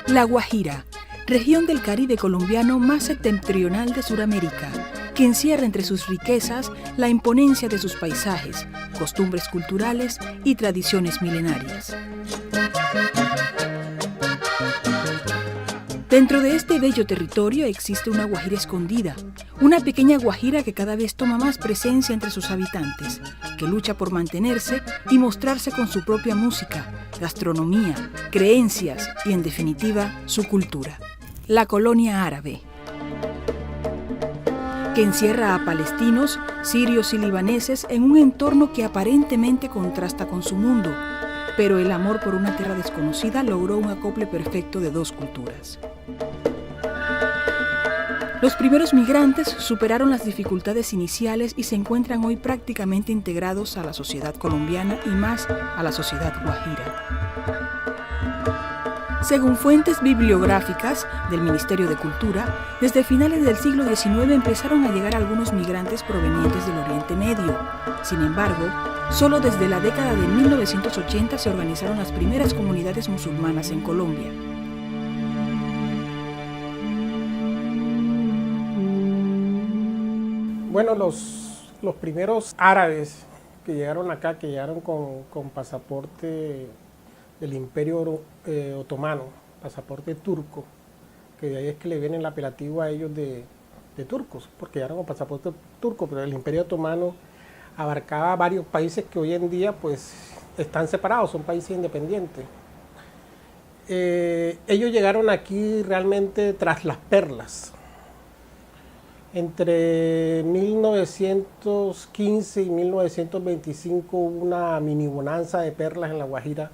La Guajira, región del Caribe colombiano más septentrional de Sudamérica, que encierra entre sus riquezas la imponencia de sus paisajes, costumbres culturales y tradiciones milenarias. Dentro de este bello territorio existe una Guajira escondida, una pequeña Guajira que cada vez toma más presencia entre sus habitantes, que lucha por mantenerse y mostrarse con su propia música, gastronomía, creencias y, en definitiva, su cultura. La colonia árabe, que encierra a palestinos, sirios y libaneses en un entorno que aparentemente contrasta con su mundo, pero el amor por una tierra desconocida logró un acople perfecto de dos culturas. Los primeros migrantes superaron las dificultades iniciales y se encuentran hoy prácticamente integrados a la sociedad colombiana y más a la sociedad guajira. Según fuentes bibliográficas del Ministerio de Cultura, desde finales del siglo XIX empezaron a llegar algunos migrantes provenientes del Oriente Medio. Sin embargo, solo desde la década de 1980 se organizaron las primeras comunidades musulmanas en Colombia. Bueno, los primeros árabes que llegaron acá, que llegaron con pasaporte del Imperio Otomano, pasaporte turco, que de ahí es que le viene el apelativo a ellos de turcos, porque llegaron con pasaporte turco, pero el Imperio Otomano abarcaba varios países que hoy en día pues están separados, son países independientes. Ellos llegaron aquí realmente tras las perlas. Entre 1915 y 1925 hubo una mini bonanza de perlas en La Guajira,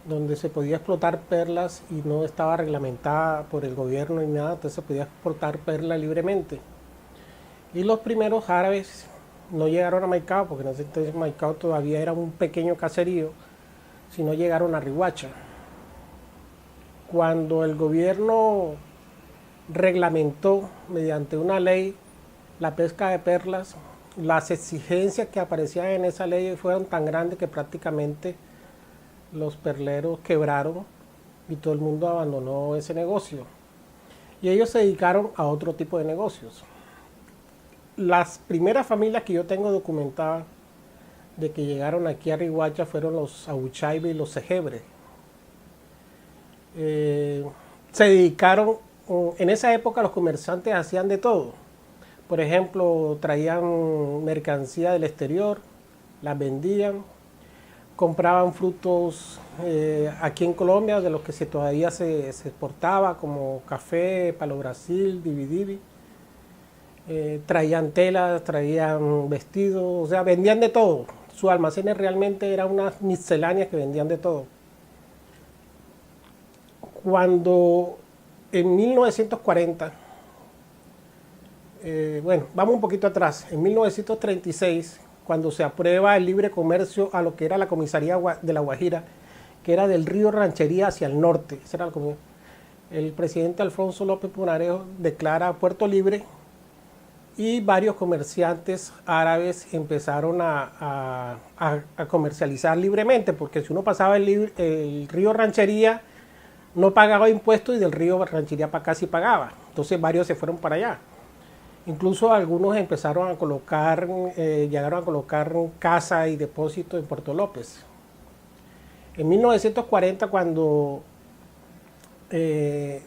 donde se podía explotar perlas y no estaba reglamentada por el gobierno ni nada, entonces se podía exportar perlas libremente. Y los primeros árabes no llegaron a Maicao, porque en ese entonces Maicao todavía era un pequeño caserío, sino llegaron a Riohacha. Cuando el gobierno reglamentó mediante una ley la pesca de perlas, las exigencias que aparecían en esa ley fueron tan grandes que prácticamente los perleros quebraron y todo el mundo abandonó ese negocio. Y ellos se dedicaron a otro tipo de negocios. Las primeras familias que yo tengo documentadas de que llegaron aquí a Riohacha fueron los Abuchaibe y los Segebre. Se dedicaron, en esa época los comerciantes hacían de todo. Por ejemplo, traían mercancía del exterior, las vendían, compraban frutos aquí en Colombia, de los que todavía se exportaba, como café, palo Brasil, dividivi. Traían telas, traían vestidos, o sea, vendían de todo. Sus almacenes realmente eran unas misceláneas que vendían de todo. Cuando en 1940, bueno, vamos un poquito atrás, en 1936, cuando se aprueba el libre comercio a lo que era la comisaría de La Guajira, que era del río Ranchería hacia el norte, ese era el presidente Alfonso López Pumarejo declara Puerto Libre y varios comerciantes árabes empezaron a comercializar libremente, porque si uno pasaba el río Ranchería no pagaba impuestos y del río Ranchería para acá sí pagaba, entonces varios se fueron para allá. Incluso algunos empezaron a colocar, llegaron a colocar casa y depósito en Puerto López. En 1940, cuando el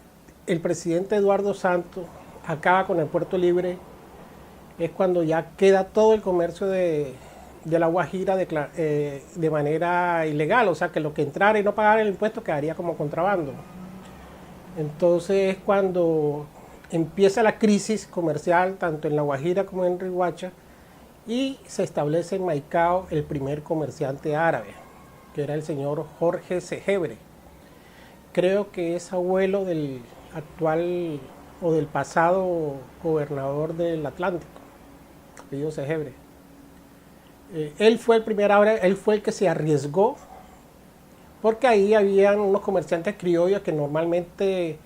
presidente Eduardo Santos acaba con el Puerto Libre, es cuando ya queda todo el comercio de La Guajira de manera ilegal, o sea que lo que entrara y no pagara el impuesto quedaría como contrabando. Entonces es cuando empieza la crisis comercial tanto en La Guajira como en Riohacha y se establece en Maicao el primer comerciante árabe, que era el señor Jorge Segebre. Creo que es abuelo del actual o del pasado gobernador del Atlántico, apellido Segebre. Él fue el primer árabe, él fue el que se arriesgó, porque ahí habían unos comerciantes criollos que normalmente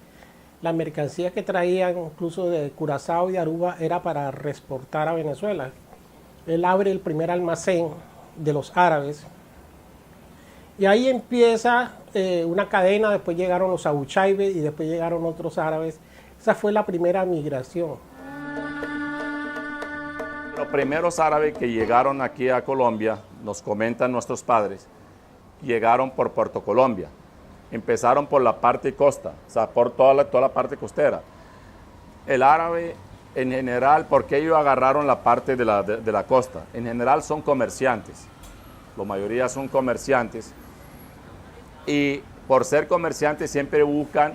la mercancía que traían, incluso de Curazao y de Aruba, era para reexportar a Venezuela. Él abre el primer almacén de los árabes Y ahí empieza una cadena, después llegaron los Abuchaibe y después llegaron otros árabes. Esa fue la primera migración. Los primeros árabes que llegaron aquí a Colombia, nos comentan nuestros padres, llegaron por Puerto Colombia. Empezaron por la parte costa, o sea, por toda la parte costera. El árabe, en general, ¿por qué ellos agarraron la parte de la costa? En general son comerciantes, la mayoría son comerciantes. Y por ser comerciantes siempre buscan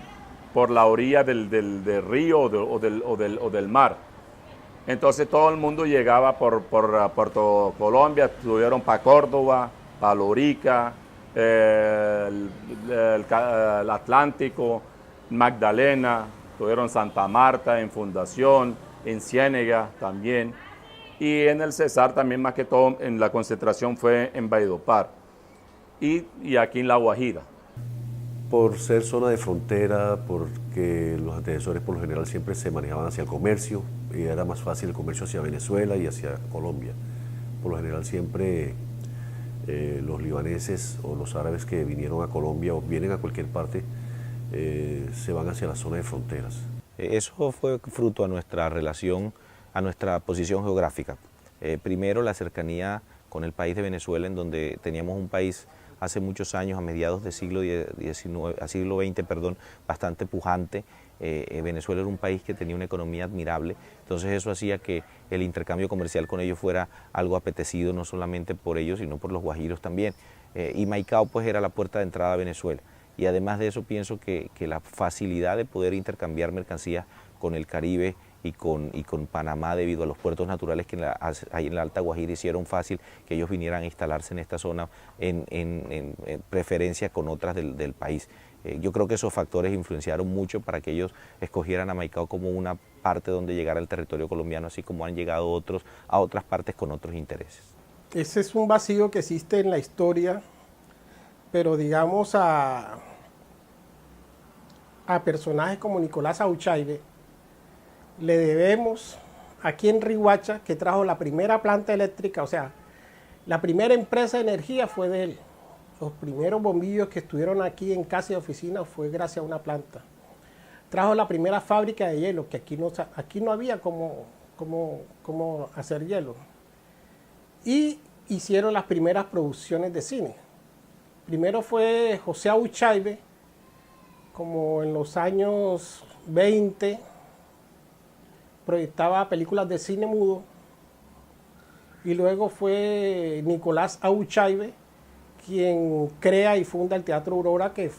por la orilla del río o del mar. Entonces todo el mundo llegaba por Puerto Colombia, estuvieron para Córdoba, para Lorica, el Atlántico, Magdalena, tuvieron Santa Marta, en Fundación, en Ciénega también. Y en el Cesar también, más que todo, en la concentración fue en Valledupar y aquí en La Guajira. Por ser zona de frontera, porque los antecesores por lo general siempre se manejaban hacia el comercio y era más fácil el comercio hacia Venezuela y hacia Colombia. Por lo general siempre los libaneses o los árabes que vinieron a Colombia o vienen a cualquier parte se van hacia la zona de fronteras. Eso fue fruto a nuestra relación, a nuestra posición geográfica. Primero la cercanía con el país de Venezuela, en donde teníamos un país hace muchos años, a mediados del siglo XX, bastante pujante. Venezuela era un país que tenía una economía admirable, entonces eso hacía que el intercambio comercial con ellos fuera algo apetecido, no solamente por ellos, sino por los guajiros también. Y Maicao pues era la puerta de entrada a Venezuela. Y además de eso pienso que la facilidad de poder intercambiar mercancías con el Caribe y con Panamá, debido a los puertos naturales que hay en la Alta Guajira, hicieron fácil que ellos vinieran a instalarse en esta zona en preferencia con otras del país. Yo creo que esos factores influenciaron mucho para que ellos escogieran a Maicao como una parte donde llegara el territorio colombiano, así como han llegado otros a otras partes con otros intereses. Ese es un vacío que existe en la historia, pero digamos a personajes como Nicolás Abuchaibe le debemos aquí en Riohacha, que trajo la primera planta eléctrica, o sea, la primera empresa de energía fue de él. Los primeros bombillos que estuvieron aquí en casa y oficina fue gracias a una planta. Trajo la primera fábrica de hielo, que aquí no había cómo hacer hielo. Y hicieron las primeras producciones de cine. Primero fue José Abuchaibe, como en los años 20, proyectaba películas de cine mudo. Y luego fue Nicolás Abuchaibe quien crea y funda el Teatro Aurora, que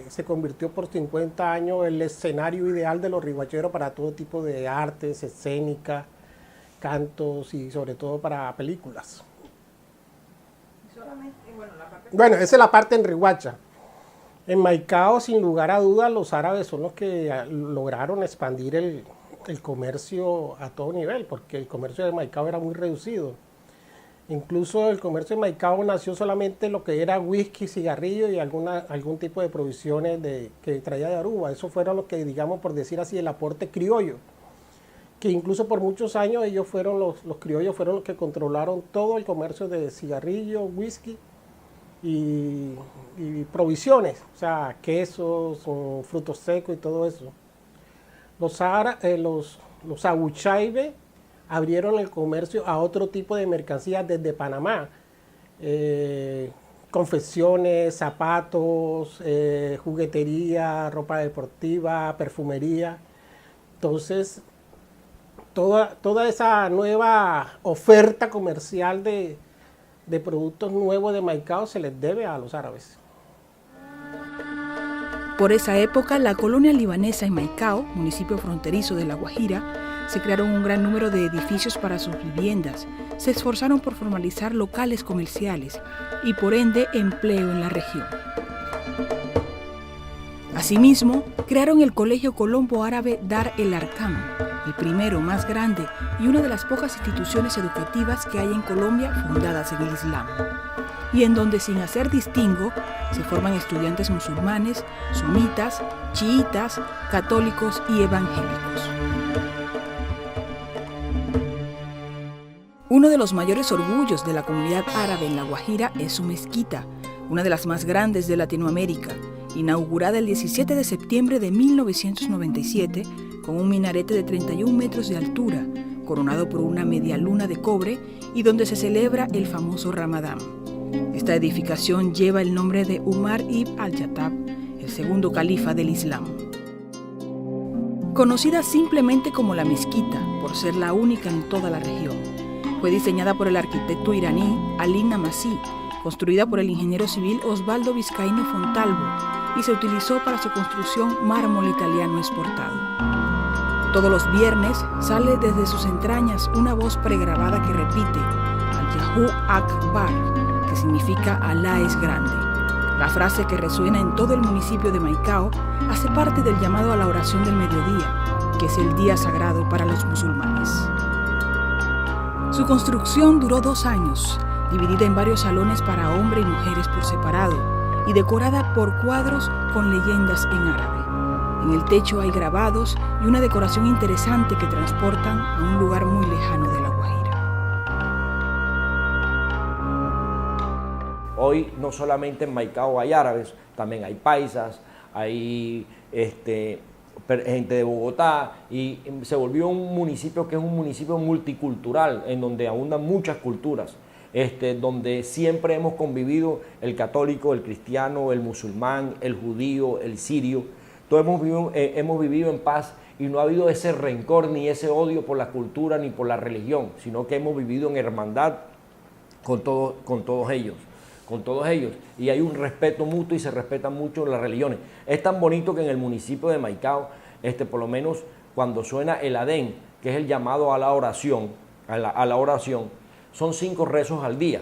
se convirtió por 50 años en el escenario ideal de los riohacheros para todo tipo de artes escénicas, cantos y sobre todo para películas. Bueno, esa es la parte en Riohacha. En Maicao, sin lugar a dudas, los árabes son los que lograron expandir el comercio a todo nivel, porque el comercio de Maicao era muy reducido. Incluso el comercio de Maicao nació solamente lo que era whisky, cigarrillo y algún tipo de provisiones que traía de Aruba. Eso fueron lo que, digamos, por decir así, el aporte criollo. Que incluso por muchos años ellos fueron los criollos fueron los que controlaron todo el comercio de cigarrillo, whisky y provisiones, o sea, quesos, frutos secos y todo eso. Los Abuchaibe abrieron el comercio a otro tipo de mercancías desde Panamá. Confecciones, zapatos, juguetería, ropa deportiva, perfumería. Entonces, toda esa nueva oferta comercial de productos nuevos de Maicao se les debe a los árabes. Por esa época, la colonia libanesa en Maicao, municipio fronterizo de La Guajira, se crearon un gran número de edificios para sus viviendas, se esforzaron por formalizar locales comerciales y por ende empleo en la región. Asimismo, crearon el Colegio Colombo Árabe Dar el Arkam, el primero más grande y una de las pocas instituciones educativas que hay en Colombia fundadas en el Islam, y en donde sin hacer distingo se forman estudiantes musulmanes, sunitas, chiitas, católicos y evangélicos. Uno de los mayores orgullos de la comunidad árabe en La Guajira es su mezquita, una de las más grandes de Latinoamérica, inaugurada el 17 de septiembre de 1997 con un minarete de 31 metros de altura, coronado por una media luna de cobre y donde se celebra el famoso Ramadán. Esta edificación lleva el nombre de Umar ibn al-Khattab, el segundo califa del Islam. Conocida simplemente como la mezquita, por ser la única en toda la región, fue diseñada por el arquitecto iraní Ali Namasi, construida por el ingeniero civil Osvaldo Vizcaíno Fontalvo, y se utilizó para su construcción mármol italiano exportado. Todos los viernes sale desde sus entrañas una voz pregrabada que repite Allahu Akbar, que significa Alá es grande. La frase, que resuena en todo el municipio de Maicao, hace parte del llamado a la oración del mediodía, que es el día sagrado para los musulmanes. Su construcción duró 2 años, dividida en varios salones para hombres y mujeres por separado y decorada por cuadros con leyendas en árabe. En el techo hay grabados y una decoración interesante que transportan a un lugar muy lejano de La Guajira. Hoy no solamente en Maicao hay árabes, también hay paisas, hay gente de Bogotá, y se volvió un municipio que es un municipio multicultural, en donde abundan muchas culturas, donde siempre hemos convivido el católico, el cristiano, el musulmán, el judío, el sirio. Todos hemos vivido en paz y no ha habido ese rencor ni ese odio por la cultura ni por la religión, sino que hemos vivido en hermandad con todos ellos. Y hay un respeto mutuo y se respetan mucho las religiones. Es tan bonito que en el municipio de Maicao, por lo menos cuando suena el adén, que es el llamado a la oración, son 5 rezos al día.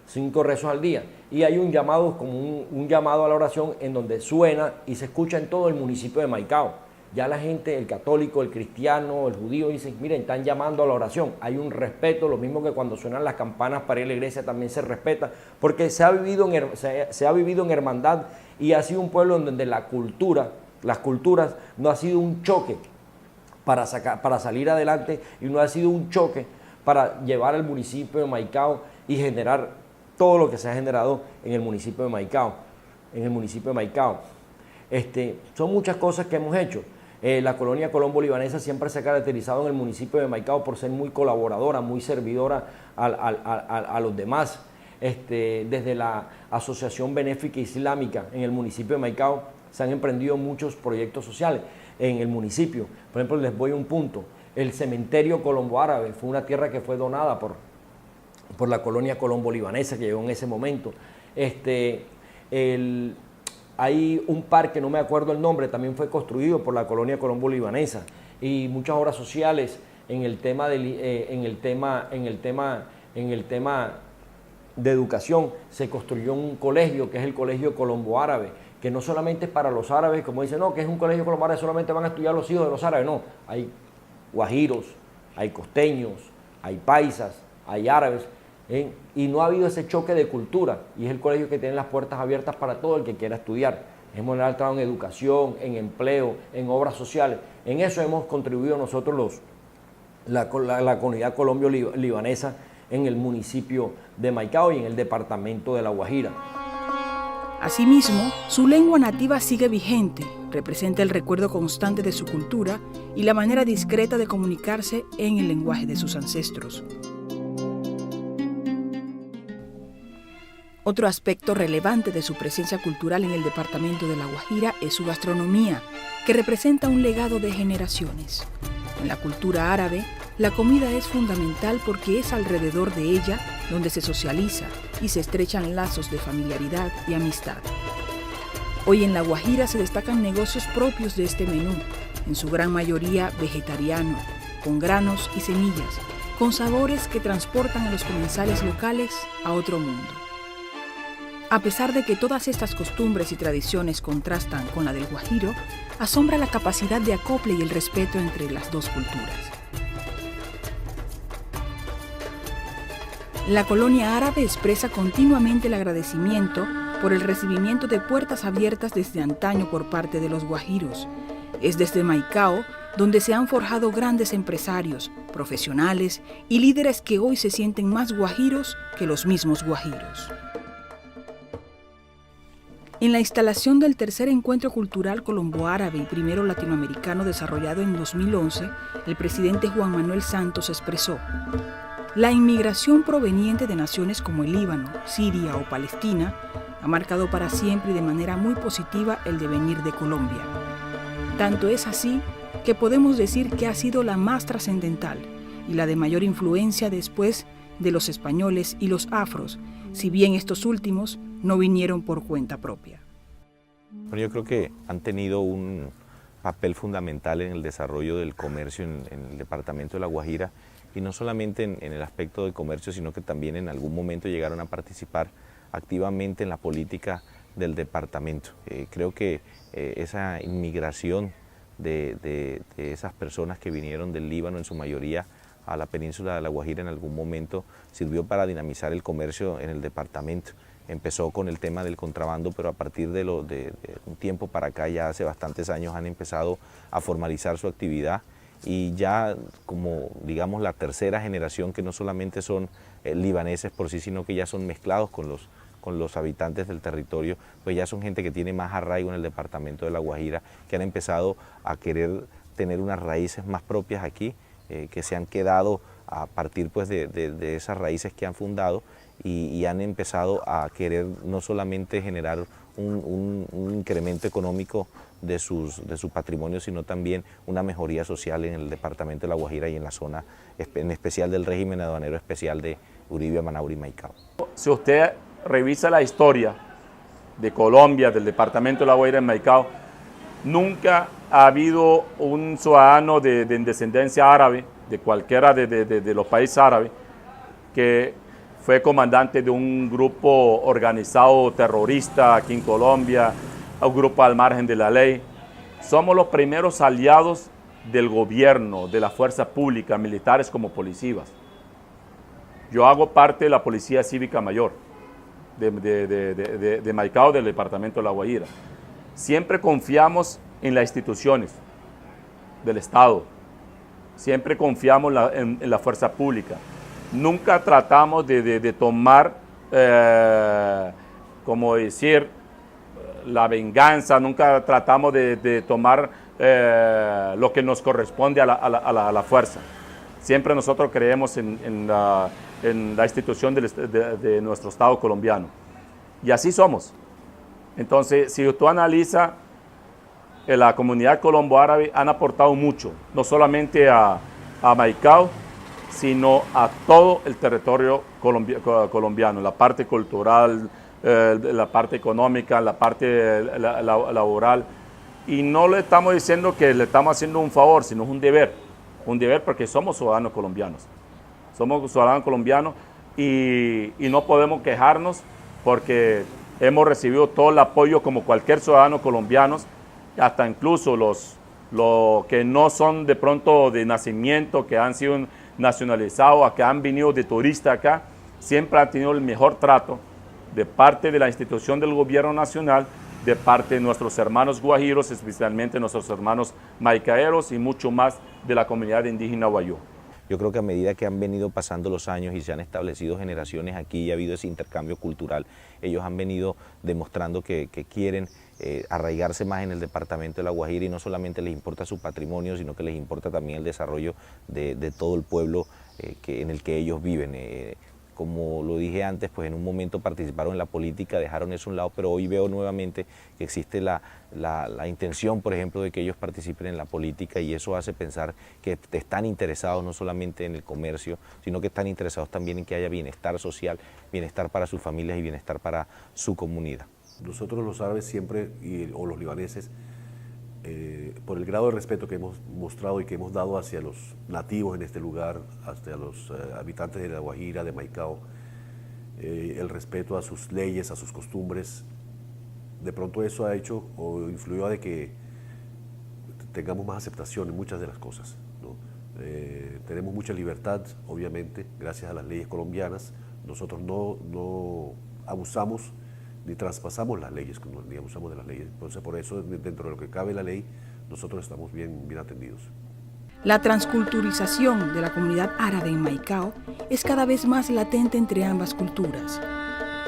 5 rezos al día. Y hay un llamado, como un llamado a la oración, en donde suena y se escucha en todo el municipio de Maicao. Ya la gente, el católico, el cristiano, el judío, dicen, miren, están llamando a la oración. Hay un respeto, lo mismo que cuando suenan las campanas para ir a la iglesia también se respeta, porque se ha vivido en hermandad, y ha sido un pueblo en donde las culturas no ha sido un choque para salir adelante, y no ha sido un choque para llevar al municipio de Maicao y generar todo lo que se ha generado en el municipio de Maicao. Son muchas cosas que hemos hecho. La colonia colombo-libanesa siempre se ha caracterizado en el municipio de Maicao por ser muy colaboradora, muy servidora a los demás. Desde la Asociación Benéfica Islámica en el municipio de Maicao se han emprendido muchos proyectos sociales en el municipio. Por ejemplo, les voy a un punto. El cementerio colombo-árabe fue una tierra que fue donada por la colonia colombo-libanesa que llegó en ese momento. Hay un parque, no me acuerdo el nombre, también fue construido por la colonia colombo-libanesa, y muchas obras sociales en el tema de educación. Se construyó un colegio que es el Colegio Colombo-Árabe, que no solamente es para los árabes, como dicen, no, que es un colegio colombo-árabe, solamente van a estudiar los hijos de los árabes. No, hay guajiros, hay costeños, hay paisas, hay árabes, y no ha habido ese choque de cultura, y es el colegio que tiene las puertas abiertas para todo el que quiera estudiar. Hemos entrado en educación, en empleo, en obras sociales. En eso hemos contribuido nosotros la comunidad colombio-libanesa en el municipio de Maicao y en el departamento de La Guajira. Asimismo, su lengua nativa sigue vigente, representa el recuerdo constante de su cultura y la manera discreta de comunicarse en el lenguaje de sus ancestros. Otro aspecto relevante de su presencia cultural en el departamento de La Guajira es su gastronomía, que representa un legado de generaciones. En la cultura árabe, la comida es fundamental porque es alrededor de ella donde se socializa y se estrechan lazos de familiaridad y amistad. Hoy en La Guajira se destacan negocios propios de este menú, en su gran mayoría vegetariano, con granos y semillas, con sabores que transportan a los comensales locales a otro mundo. A pesar de que todas estas costumbres y tradiciones contrastan con la del guajiro, asombra la capacidad de acople y el respeto entre las dos culturas. La colonia árabe expresa continuamente el agradecimiento por el recibimiento de puertas abiertas desde antaño por parte de los guajiros. Es desde Maicao donde se han forjado grandes empresarios, profesionales y líderes que hoy se sienten más guajiros que los mismos guajiros. En la instalación del tercer encuentro cultural colombo-árabe y primero latinoamericano desarrollado en 2011, el presidente Juan Manuel Santos expresó: la inmigración proveniente de naciones como el Líbano, Siria o Palestina ha marcado para siempre y de manera muy positiva el devenir de Colombia. Tanto es así que podemos decir que ha sido la más trascendental y la de mayor influencia después de los españoles y los afros, si bien estos últimos no vinieron por cuenta propia. Bueno, yo creo que han tenido un papel fundamental en el desarrollo del comercio en el departamento de La Guajira, y no solamente en el aspecto de comercio, sino que también en algún momento llegaron a participar activamente en la política del departamento. Creo que esa inmigración de esas personas que vinieron del Líbano en su mayoría a la península de La Guajira en algún momento sirvió para dinamizar el comercio en el departamento. Empezó con el tema del contrabando, pero a partir de un tiempo para acá, ya hace bastantes años, han empezado a formalizar su actividad, y ya como digamos la tercera generación, que no solamente son libaneses por sí, sino que ya son mezclados con los habitantes del territorio, pues ya son gente que tiene más arraigo en el departamento de La Guajira, que han empezado a querer tener unas raíces más propias aquí, que se han quedado a partir pues de esas raíces que han fundado, y han empezado a querer no solamente generar un incremento económico de su patrimonio, sino también una mejoría social en el departamento de La Guajira y en la zona, en especial del régimen aduanero especial de Uribia, Manaure y Maicao. Si usted revisa la historia de Colombia, del departamento de La Guajira y Maicao, nunca ha habido un ciudadano de descendencia árabe, de cualquiera de los países árabes, que fue comandante de un grupo organizado terrorista aquí en Colombia, un grupo al margen de la ley. Somos los primeros aliados del gobierno, de la fuerza pública, militares como policías. Yo hago parte de la Policía Cívica Mayor de Maicao, del departamento de La Guajira. Siempre confiamos en las instituciones del Estado, siempre confiamos en la fuerza pública. Nunca tratamos de tomar, como decir, la venganza, nunca tratamos de tomar lo que nos corresponde a la fuerza. Siempre nosotros creemos en la institución de nuestro Estado colombiano. Y así somos. Entonces, si tú analizas, la comunidad colombo-árabe han aportado mucho, no solamente a Maicao, sino a todo el territorio colombiano, la parte cultural, la parte económica, la parte laboral. Y no le estamos diciendo que le estamos haciendo un favor, sino un deber porque somos ciudadanos colombianos. Somos ciudadanos colombianos y no podemos quejarnos porque hemos recibido todo el apoyo como cualquier ciudadano colombiano, hasta incluso los que no son de pronto de nacimiento, que han sido nacionalizados, que han venido de turista acá, siempre han tenido el mejor trato de parte de la institución del gobierno nacional, de parte de nuestros hermanos guajiros, especialmente nuestros hermanos maicaeros y mucho más de la comunidad indígena guayú. Yo creo que a medida que han venido pasando los años y se han establecido generaciones aquí y ha habido ese intercambio cultural, ellos han venido demostrando que quieren arraigarse más en el departamento de La Guajira, y no solamente les importa su patrimonio, sino que les importa también el desarrollo de todo el pueblo en el que ellos viven. Como lo dije antes, pues en un momento participaron en la política, dejaron eso a un lado, pero hoy veo nuevamente que existe la intención, por ejemplo, de que ellos participen en la política, y eso hace pensar que están interesados no solamente en el comercio, sino que están interesados también en que haya bienestar social, bienestar para sus familias y bienestar para su comunidad. Nosotros los árabes siempre, o los libaneses, por el grado de respeto que hemos mostrado y que hemos dado hacia los nativos en este lugar, hacia los habitantes de La Guajira, de Maicao, el respeto a sus leyes, a sus costumbres, de pronto eso ha hecho o influyó a de que tengamos más aceptación en muchas de las cosas, ¿no? Tenemos mucha libertad, obviamente, gracias a las leyes colombianas. Nosotros no abusamos ni traspasamos las leyes, ni abusamos de las leyes. Entonces, por eso, dentro de lo que cabe la ley, nosotros estamos bien atendidos. La transculturización de la comunidad árabe en Maicao es cada vez más latente entre ambas culturas.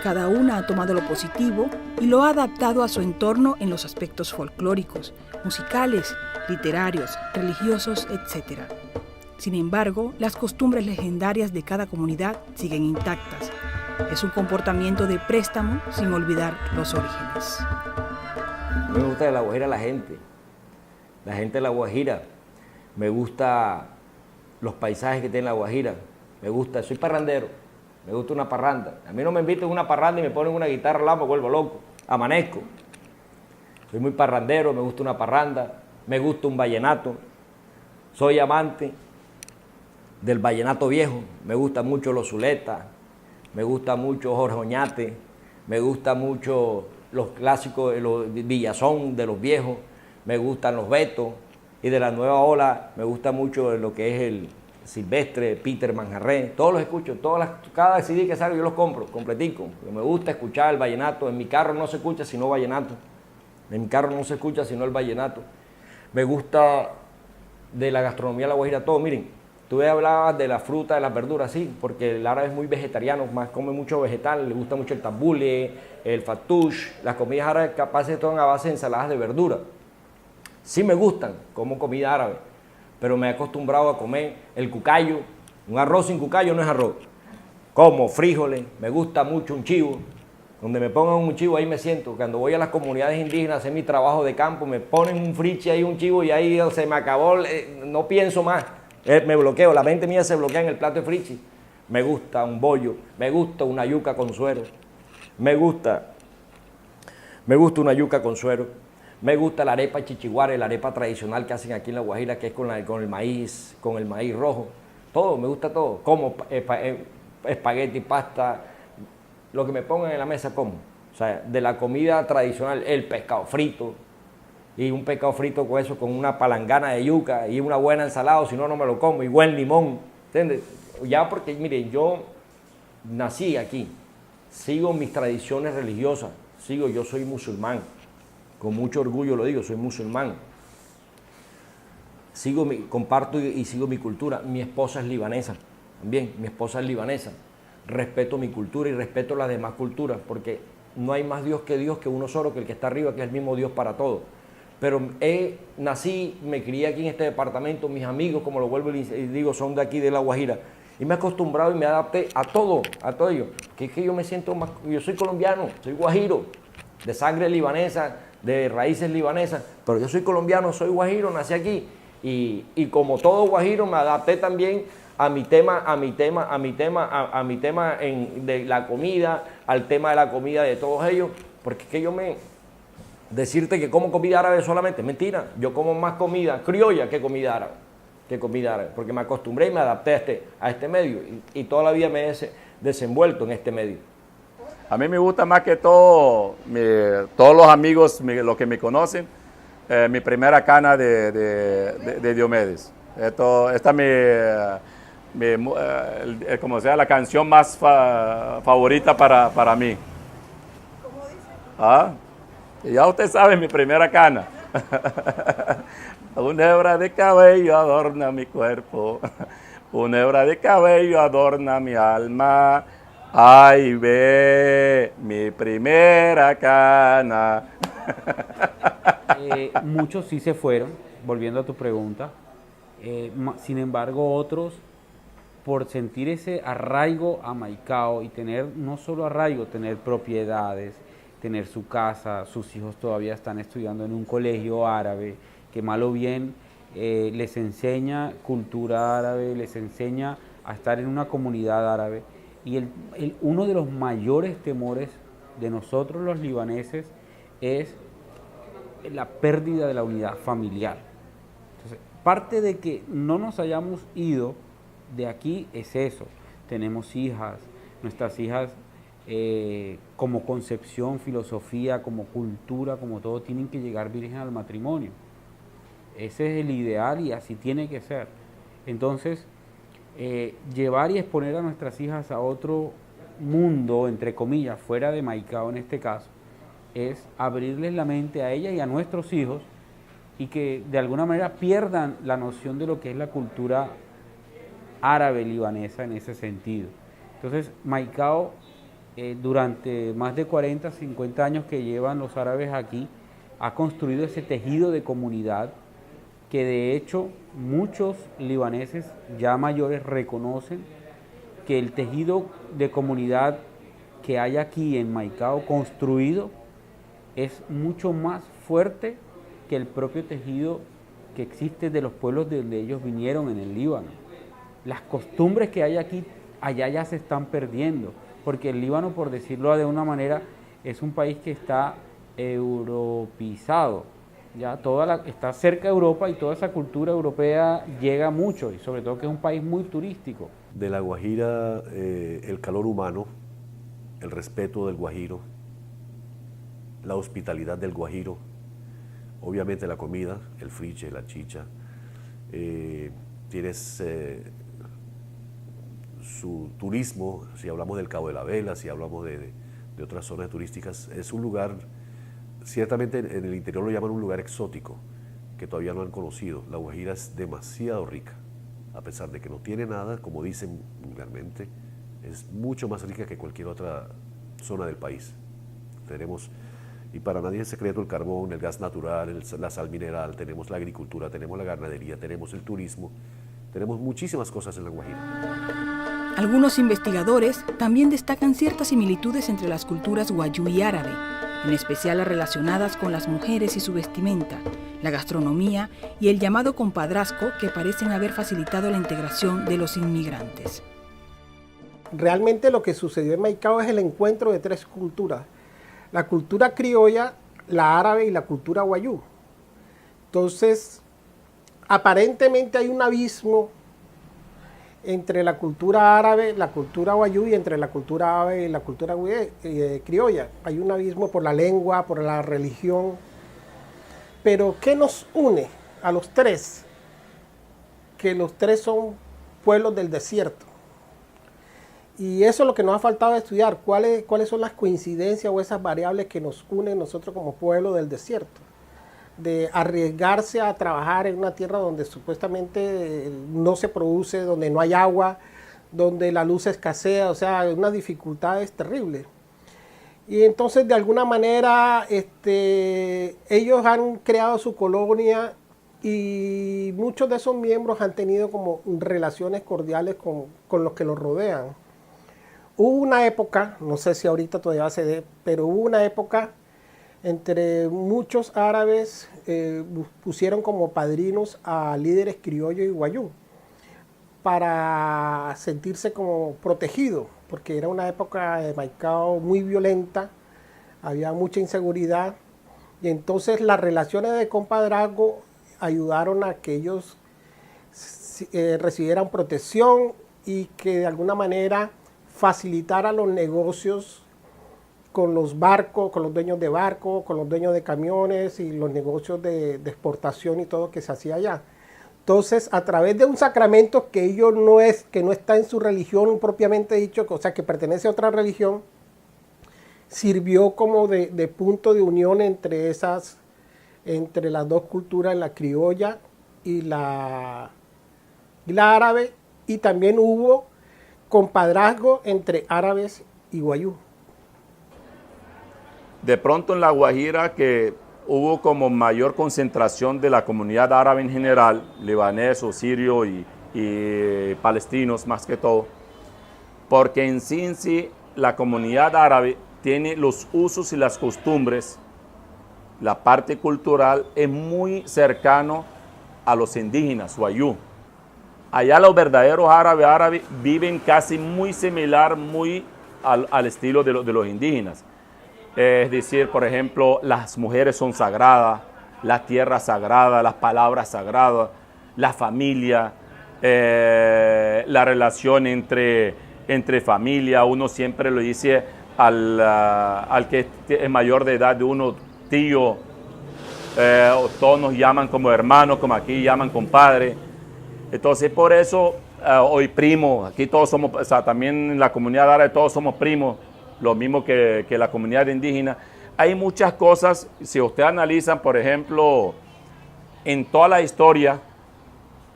Cada una ha tomado lo positivo y lo ha adaptado a su entorno en los aspectos folclóricos, musicales, literarios, religiosos, etc. Sin embargo, las costumbres legendarias de cada comunidad siguen intactas. Es un comportamiento de préstamo sin olvidar los orígenes. Me gusta de La Guajira la gente de La Guajira, me gusta los paisajes que tiene La Guajira, me gusta, soy parrandero, me gusta una parranda. A mí no me inviten a una parranda y me ponen una guitarra al lado, me vuelvo loco, amanezco. Soy muy parrandero, me gusta una parranda, me gusta un vallenato, soy amante del vallenato viejo, me gusta mucho los Zuletas, me gusta mucho Jorge Oñate, me gusta mucho los clásicos, los Villazón de los viejos, me gustan los Betos, y de la nueva ola me gusta mucho lo que es el Silvestre, Peter Manjarré, todos los escucho, cada CD que salga yo los compro, completico, porque me gusta escuchar el vallenato. En mi carro no se escucha sino vallenato, en mi carro no se escucha sino el vallenato. Me gusta de la gastronomía de La Guajira todo. Miren, tú hablabas de la fruta, de las verduras, sí, porque el árabe es muy vegetariano, más come mucho vegetal, le gusta mucho el tabule, el fatoush, las comidas árabes capaces son a base de ensaladas de verdura. Sí me gustan, como comida árabe, pero me he acostumbrado a comer el cucayo. Un arroz sin cucayo no es arroz. Como frijoles, me gusta mucho un chivo. Donde me pongan un chivo, ahí me siento. Cuando voy a las comunidades indígenas a hacer mi trabajo de campo, me ponen un friche ahí, un chivo, y ahí se me acabó, no pienso más. Me bloqueo, la mente mía se bloquea en el plato de friche. Me gusta un bollo, me gusta una yuca con suero. Me gusta una yuca con suero. Me gusta la arepa chichiguare, la arepa tradicional que hacen aquí en La Guajira, que es con el maíz rojo. Todo, me gusta todo. Como espagueti, pasta, lo que me pongan en la mesa como. O sea, de la comida tradicional, el pescado frito, y un pescado frito con eso, con una palangana de yuca y una buena ensalada, si no, no me lo como, y buen limón, ¿entiendes? Ya porque, miren, yo nací aquí, sigo mis tradiciones religiosas, yo soy musulmán. Con mucho orgullo lo digo, soy musulmán. Comparto y sigo mi cultura. Mi esposa es libanesa, también, mi esposa es libanesa. Respeto mi cultura y respeto las demás culturas, porque no hay más Dios que uno solo, que el que está arriba, que es el mismo Dios para todos. Pero nací, me crié aquí en este departamento, mis amigos, como lo vuelvo y digo, son de aquí de La Guajira. Y me he acostumbrado y me adapté a todo ello. Que es que yo me siento más, yo soy colombiano, soy guajiro, de sangre libanesa, de raíces libanesas, pero yo soy colombiano, soy guajiro, nací aquí, y como todo guajiro me adapté también a mi tema de la comida, al tema de la comida de todos ellos, porque es que decirte que como comida árabe solamente, mentira, yo como más comida criolla que comida árabe, porque me acostumbré y me adapté a este medio, y toda la vida me he desenvuelto en este medio. A mí me gusta más que todo, todos los amigos, los que me conocen, mi primera cana de Diomedes. Esta es como sea la canción más favorita para mí. ¿Cómo dice? ¿Ah? Y ya usted sabe, mi primera cana. Una hebra de cabello adorna mi cuerpo, una hebra de cabello adorna mi alma. Ay, ve, mi primera cana. Muchos sí se fueron, volviendo a tu pregunta. Sin embargo, otros, por sentir ese arraigo a Maicao y tener, no solo arraigo, tener propiedades, tener su casa, sus hijos todavía están estudiando en un colegio árabe, que mal o bien les enseña cultura árabe, les enseña a estar en una comunidad árabe. Y uno de los mayores temores de nosotros los libaneses es la pérdida de la unidad familiar. Entonces, parte de que no nos hayamos ido de aquí es eso. Tenemos hijas, nuestras hijas como concepción, filosofía, como cultura, como todo, tienen que llegar virgen al matrimonio. Ese es el ideal y así tiene que ser. Entonces, llevar y exponer a nuestras hijas a otro mundo, entre comillas, fuera de Maicao en este caso, es abrirles la mente a ella y a nuestros hijos, y que de alguna manera pierdan la noción de lo que es la cultura árabe libanesa en ese sentido. Entonces, Maicao durante más de 40, 50 años que llevan los árabes aquí, ha construido ese tejido de comunidad que de hecho muchos libaneses ya mayores reconocen que el tejido de comunidad que hay aquí en Maicao construido es mucho más fuerte que el propio tejido que existe de los pueblos de donde ellos vinieron en el Líbano. Las costumbres que hay aquí, allá ya se están perdiendo, porque el Líbano, por decirlo de una manera, es un país que está europeizado, ya está cerca de Europa y toda esa cultura europea llega mucho, y sobre todo que es un país muy turístico. De la Guajira, el calor humano, el respeto del guajiro, la hospitalidad del guajiro, obviamente la comida, el friche, la chicha, tienes su turismo, si hablamos del Cabo de la Vela, si hablamos de otras zonas turísticas, es un lugar, ciertamente en el interior lo llaman un lugar exótico, que todavía no han conocido. La Guajira es demasiado rica, a pesar de que no tiene nada, como dicen vulgarmente, es mucho más rica que cualquier otra zona del país. Tenemos, y para nadie es secreto, el carbón, el gas natural, la sal mineral, tenemos la agricultura, tenemos la ganadería, tenemos el turismo, tenemos muchísimas cosas en la Guajira. Algunos investigadores también destacan ciertas similitudes entre las culturas guayú y árabe, en especial las relacionadas con las mujeres y su vestimenta, la gastronomía y el llamado compadrazgo que parecen haber facilitado la integración de los inmigrantes. Realmente lo que sucedió en Maicao es el encuentro de tres culturas: la cultura criolla, la árabe y la cultura guayú. Entonces, aparentemente hay un abismo entre la cultura árabe, la cultura guayú, y entre la cultura árabe y la cultura criolla. Hay un abismo por la lengua, por la religión. Pero ¿qué nos une a los tres? Que los tres son pueblos del desierto. Y eso es lo que nos ha faltado estudiar, cuáles son las coincidencias o esas variables que nos unen nosotros como pueblo del desierto. De arriesgarse a trabajar en una tierra donde supuestamente no se produce, donde no hay agua, donde la luz escasea, o sea, unas dificultades terribles. Y entonces de alguna manera ellos han creado su colonia y muchos de esos miembros han tenido como relaciones cordiales con los que los rodean. Hubo una época, no sé si ahorita todavía se dé, pero hubo una época entre muchos árabes pusieron como padrinos a líderes criollos y guayú para sentirse como protegidos, porque era una época de Maicao muy violenta, había mucha inseguridad, y entonces las relaciones de compadrazgo ayudaron a que ellos recibieran protección y que de alguna manera facilitara los negocios con los barcos, con los dueños de barcos, con los dueños de camiones y los negocios de exportación y todo que se hacía allá. Entonces, a través de un sacramento que no está en su religión propiamente dicho, o sea, que pertenece a otra religión, sirvió como de punto de unión entre las dos culturas, la criolla y la árabe, y también hubo compadrazgo entre árabes y guayú. De pronto en La Guajira, que hubo como mayor concentración de la comunidad árabe en general, libanés o sirio y palestinos más que todo, porque en sí la comunidad árabe tiene los usos y las costumbres, la parte cultural es muy cercano a los indígenas, guayú. Allá los verdaderos árabes viven casi muy similar, muy al estilo de los indígenas. Es decir, por ejemplo, las mujeres son sagradas, la tierra sagrada, las palabras sagradas, la familia, la relación entre familia. Uno siempre lo dice al que es mayor de edad de uno, tío, todos nos llaman como hermanos, como aquí llaman compadre. Entonces, por eso, hoy primo, aquí todos somos, o sea, también en la comunidad árabe todos somos primos, lo mismo que la comunidad indígena. Hay muchas cosas, si ustedes analizan, por ejemplo, en toda la historia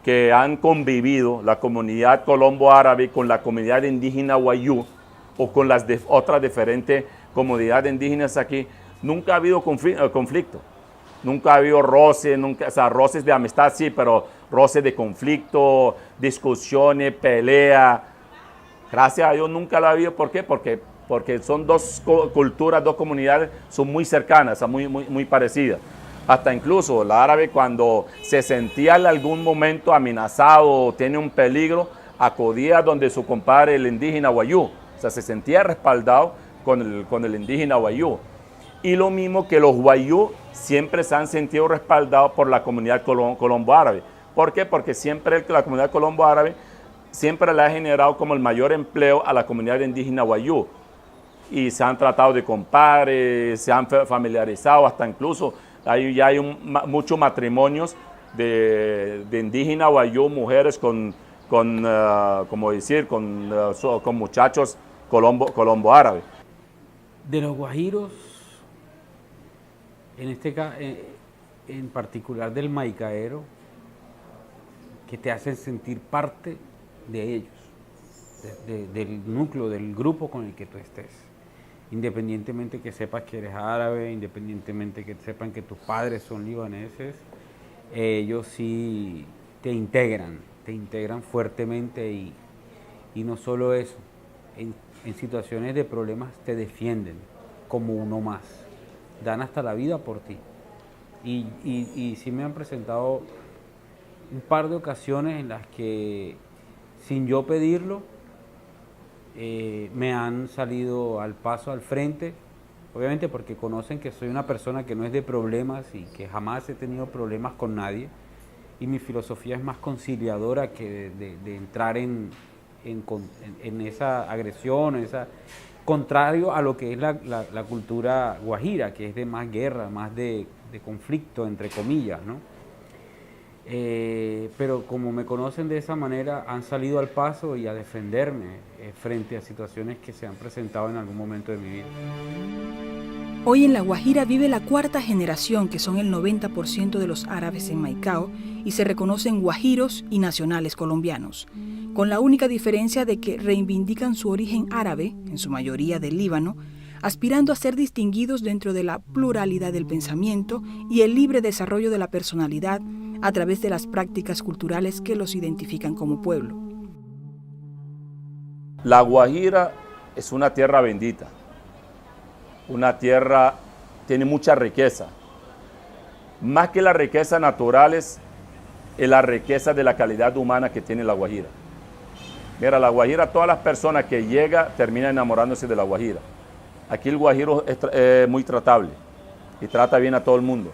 que han convivido la comunidad colombo-árabe con la comunidad indígena guayú, o con las otras diferentes comunidades indígenas aquí, nunca ha habido conflicto. Nunca ha habido roces, o sea, roces de amistad sí, pero roces de conflicto, discusiones, pelea. Gracias a Dios nunca lo ha habido. ¿Por qué? Porque son dos culturas, dos comunidades, son muy cercanas, muy parecidas. Hasta incluso el árabe, cuando se sentía en algún momento amenazado o tiene un peligro, acudía donde su compadre, el indígena Wayú. O sea, se sentía respaldado con el indígena Wayú. Y lo mismo que los Wayú siempre se han sentido respaldados por la comunidad colombo-árabe. ¿Por qué? Porque siempre la comunidad colombo-árabe siempre le ha generado como el mayor empleo a la comunidad indígena Wayú. Y se han tratado de compadres, se han familiarizado, hasta incluso ya hay muchos matrimonios de indígenas Wayú, mujeres con muchachos colombo-árabes. De los guajiros, en este caso, en particular del maicaero, que te hacen sentir parte de ellos, del núcleo, del grupo con el que tú estés. Independientemente que sepas que eres árabe, independientemente que sepan que tus padres son libaneses, ellos sí te integran fuertemente y no solo eso, en situaciones de problemas te defienden como uno más, dan hasta la vida por ti. Y sí me han presentado un par de ocasiones en las que, sin yo pedirlo, me han salido al paso, al frente, obviamente porque conocen que soy una persona que no es de problemas y que jamás he tenido problemas con nadie, y mi filosofía es más conciliadora que de entrar en esa agresión, contrario a lo que es la cultura guajira, que es de más guerra, más de conflicto, entre comillas, ¿no? Pero como me conocen de esa manera, han salido al paso y a defenderme frente a situaciones que se han presentado en algún momento de mi vida. Hoy en La Guajira vive la cuarta generación, que son el 90% de los árabes en Maicao, y se reconocen guajiros y nacionales colombianos, con la única diferencia de que reivindican su origen árabe, en su mayoría del Líbano, aspirando a ser distinguidos dentro de la pluralidad del pensamiento y el libre desarrollo de la personalidad a través de las prácticas culturales que los identifican como pueblo. La Guajira es una tierra bendita, una tierra tiene mucha riqueza. Más que las riquezas naturales, es la riqueza de la calidad humana que tiene La Guajira. Mira, La Guajira, todas las personas que llegan terminan enamorándose de La Guajira. Aquí el guajiro es muy tratable y trata bien a todo el mundo.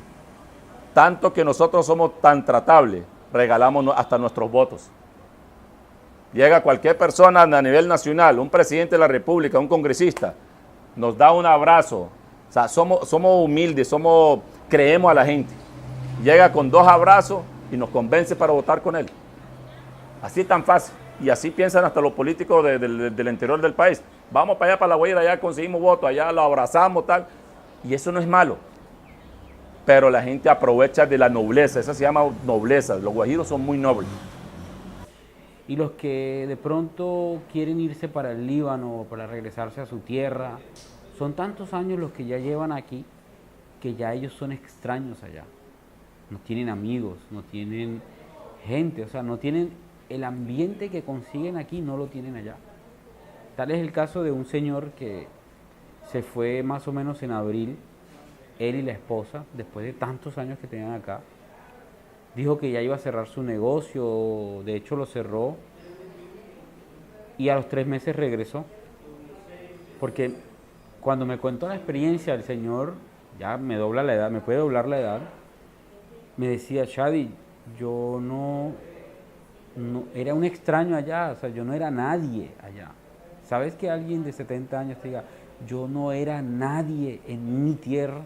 Tanto que nosotros somos tan tratables, regalamos hasta nuestros votos. Llega cualquier persona a nivel nacional, un presidente de la República, un congresista, nos da un abrazo. O sea, somos humildes, creemos a la gente. Llega con 2 abrazos y nos convence para votar con él. Así tan fácil. Y así piensan hasta los políticos del interior del país. Vamos para allá, para La Guajira, allá conseguimos votos, allá lo abrazamos, tal. Y eso no es malo. Pero la gente aprovecha de la nobleza, esa se llama nobleza. Los guajiros son muy nobles. Y los que de pronto quieren irse para el Líbano, para regresarse a su tierra, son tantos años los que ya llevan aquí, que ya ellos son extraños allá. No tienen amigos, no tienen gente, o sea, no tienen el ambiente que consiguen aquí, no lo tienen allá. Tal es el caso de un señor que se fue más o menos en abril, él y la esposa, después de tantos años que tenían acá. Dijo que ya iba a cerrar su negocio, de hecho lo cerró, y a los 3 meses regresó. Porque cuando me contó la experiencia, el señor, ya me dobla la edad, me puede doblar la edad, me decía: Shadi, yo no era un extraño allá, o sea, yo no era nadie allá. ¿Sabes que alguien de 70 años te diga, yo no era nadie en mi tierra?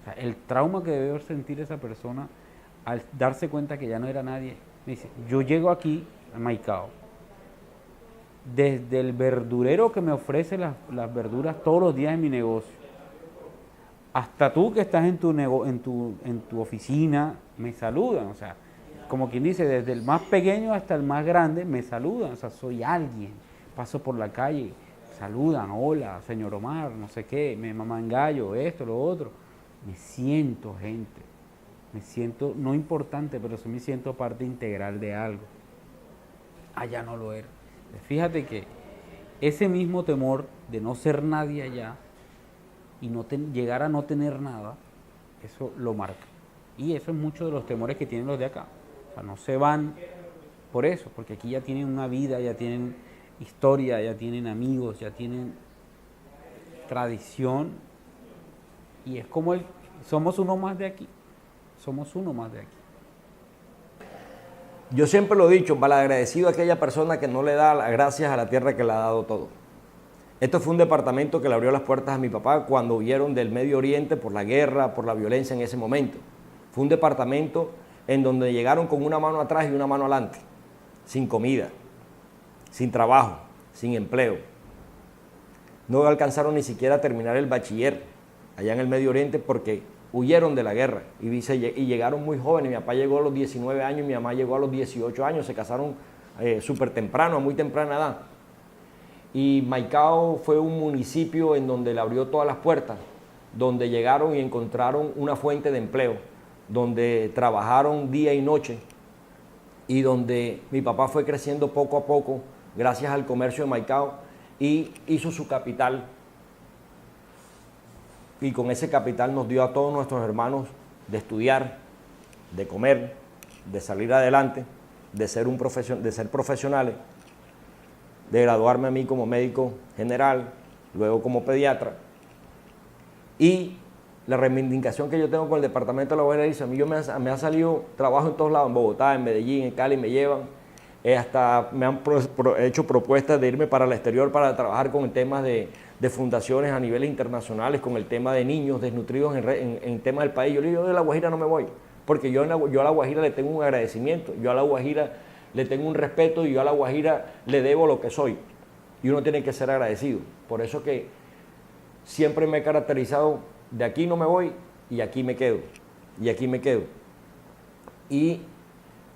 O sea, el trauma que debe sentir esa persona al darse cuenta que ya no era nadie. Me dice, yo llego aquí a Maicao, desde el verdurero que me ofrece las verduras todos los días en mi negocio, hasta tú que estás en tu oficina, me saludan. O sea, como quien dice, desde el más pequeño hasta el más grande me saludan. O sea, soy alguien, paso por la calle, saludan, hola, señor Omar, no sé qué, me maman gallo, esto, lo otro. Me siento gente, me siento, no importante, pero sí me siento parte integral de algo. Allá no lo era. Fíjate que ese mismo temor de no ser nadie allá y llegar a no tener nada, eso lo marca. Y eso es mucho de los temores que tienen los de acá. O sea, no se van por eso, porque aquí ya tienen una vida, ya tienen historia, ya tienen amigos, ya tienen tradición. Y es como somos uno más de aquí. Somos uno más de aquí. Yo siempre lo he dicho, malagradecido a aquella persona que no le da las gracias a la tierra que le ha dado todo. Esto fue un departamento que le abrió las puertas a mi papá cuando huyeron del Medio Oriente por la guerra, por la violencia en ese momento. Fue un departamento en donde llegaron con una mano atrás y una mano adelante, sin comida, sin trabajo, sin empleo. No alcanzaron ni siquiera a terminar el bachiller allá en el Medio Oriente porque huyeron de la guerra y llegaron muy jóvenes. Mi papá llegó a los 19 años y mi mamá llegó a los 18 años, se casaron súper temprano, a muy temprana edad. Y Maicao fue un municipio en donde le abrió todas las puertas, donde llegaron y encontraron una fuente de empleo, donde trabajaron día y noche y donde mi papá fue creciendo poco a poco gracias al comercio de Maicao y hizo su capital. Y con ese capital nos dio a todos nuestros hermanos de estudiar, de comer, de salir adelante, de ser profesionales, de graduarme a mí como médico general, luego como pediatra. Y la reivindicación que yo tengo con el departamento de La Guajira dice, a mí me ha salido trabajo en todos lados, en Bogotá, en Medellín, en Cali, me llevan. Hasta me han hecho propuestas de irme para el exterior para trabajar con temas de fundaciones a niveles internacionales, con el tema de niños desnutridos en temas del país. Yo le digo, yo de La Guajira no me voy, porque yo a La Guajira le tengo un agradecimiento, yo a La Guajira le tengo un respeto y yo a La Guajira le debo lo que soy. Y uno tiene que ser agradecido. Por eso que siempre me he caracterizado, de aquí no me voy y aquí me quedo, y aquí me quedo. Y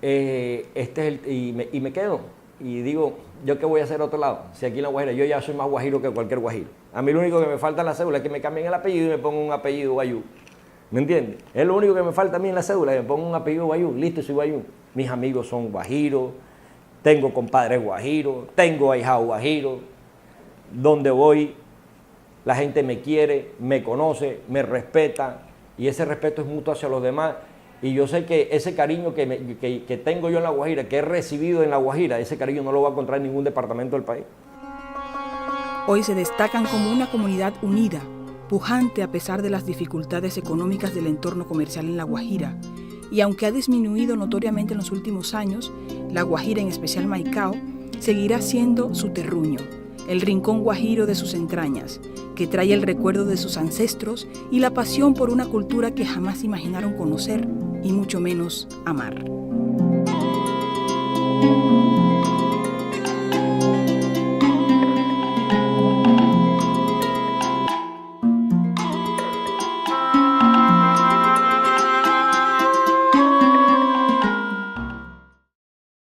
y me quedo y digo, ¿yo qué voy a hacer a otro lado? Si aquí en La Guajira, yo ya soy más guajiro que cualquier guajiro. A mí lo único que me falta en la cédula es que me cambien el apellido y me pongan un apellido guayú. ¿Me entiendes? Es lo único que me falta a mí en la cédula, que me pongan un apellido guayú. Listo, soy guayú. Mis amigos son guajiros, tengo compadres guajiros, tengo ahijados guajiros. Donde voy, la gente me quiere, me conoce, me respeta y ese respeto es mutuo hacia los demás. Y yo sé que ese cariño que tengo yo en La Guajira, que he recibido en La Guajira, ese cariño no lo va a encontrar en ningún departamento del país. Hoy se destacan como una comunidad unida, pujante a pesar de las dificultades económicas del entorno comercial en La Guajira. Y aunque ha disminuido notoriamente en los últimos años, La Guajira, en especial Maicao, seguirá siendo su terruño, el rincón guajiro de sus entrañas, que trae el recuerdo de sus ancestros y la pasión por una cultura que jamás imaginaron conocer y mucho menos amar.